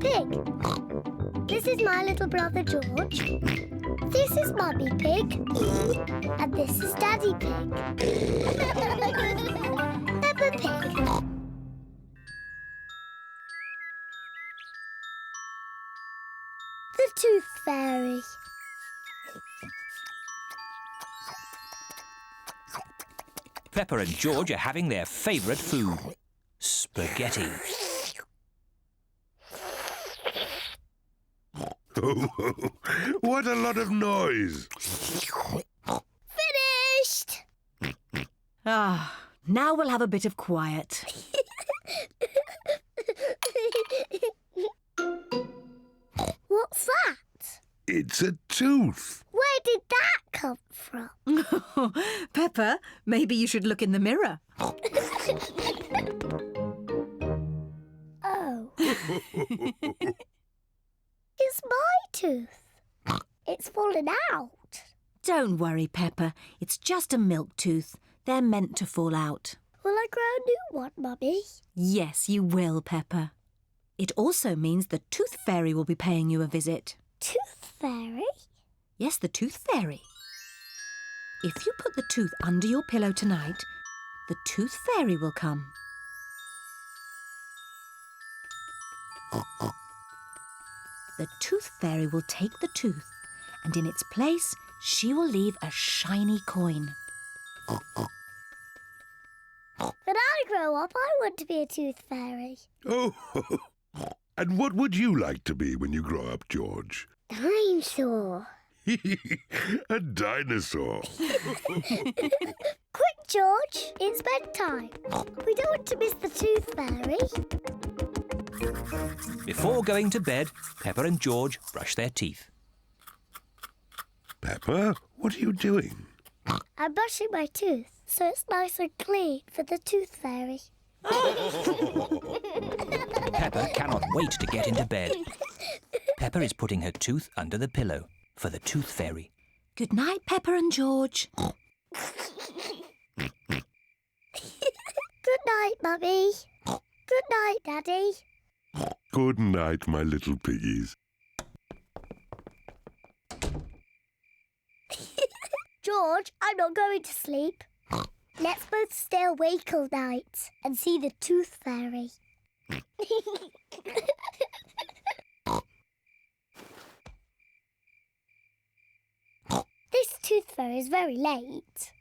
Pig. This is my little brother George. This is Mummy Pig. And this is Daddy Pig. Peppa Pig. The Tooth Fairy. Peppa and George are having their favourite food, spaghetti. What a lot of noise! Finished! Now we'll have a bit of quiet. What's that? It's a tooth. Where did that come from? Peppa, maybe you should look in the mirror. Oh. It's my tooth. It's fallen out. Don't worry, Peppa. It's just a milk tooth. They're meant to fall out. Will I grow a new one, Mummy? Yes, you will, Peppa. It also means the Tooth Fairy will be paying you a visit. Tooth Fairy? Yes, the Tooth Fairy. If you put the tooth under your pillow tonight, the Tooth Fairy will come. The Tooth Fairy will take the tooth, and in its place, she will leave a shiny coin. When I grow up, I want to be a tooth fairy. Oh, and what would you like to be when you grow up, George? Dinosaur. A dinosaur. Quick, George, it's bedtime. We don't want to miss the tooth fairy. Before going to bed, Peppa and George brush their teeth. Peppa, what are you doing? I'm brushing my tooth so it's nice and clean for the tooth fairy. Peppa cannot wait to get into bed. Peppa is putting her tooth under the pillow for the Tooth Fairy. Good night, Peppa and George. Good night, Mummy. Good night, Daddy. Good night, my little piggies. George, I'm not going to sleep. Let's both stay awake all night and see the tooth fairy. This tooth fairy is very late.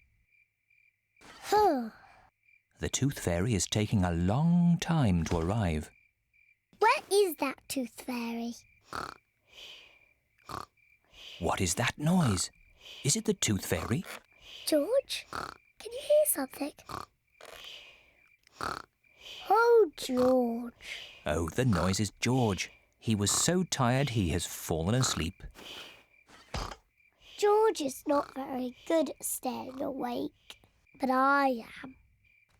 The Tooth Fairy is taking a long time to arrive. Where is that tooth fairy? What is that noise? Is it the Tooth Fairy? George, can you hear something? Oh, George. Oh, the noise is George. He was so tired he has fallen asleep. George is not very good at staying awake, but I am.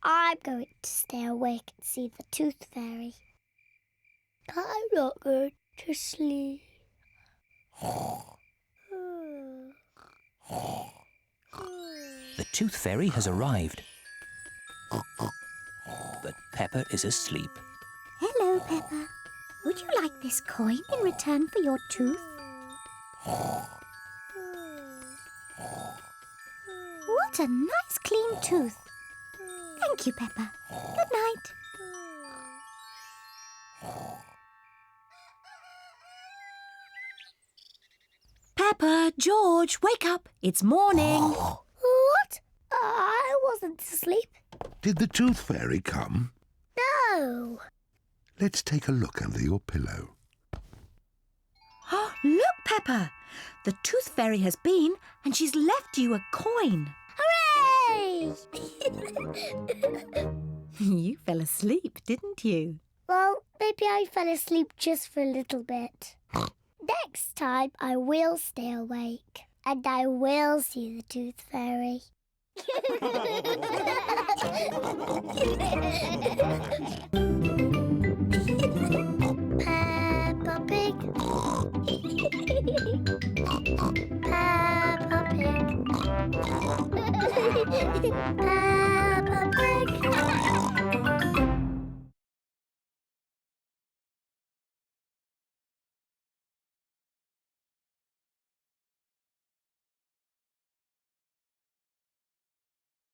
I'm going to stay awake and see the tooth fairy. I'm not going to sleep. The Tooth Fairy has arrived. But Peppa is asleep. Hello, Peppa. Would you like this coin in return for your tooth? What a nice clean tooth. Thank you, Peppa. Good night. Peppa, George, wake up. It's morning. What? I wasn't asleep. Did the Tooth Fairy come? No. Let's take a look under your pillow. Look, Peppa. The Tooth Fairy has been and she's left you a coin. Hooray! You fell asleep, didn't you? Well, maybe I fell asleep just for a little bit. Next time I will stay awake and I will see the Tooth Fairy.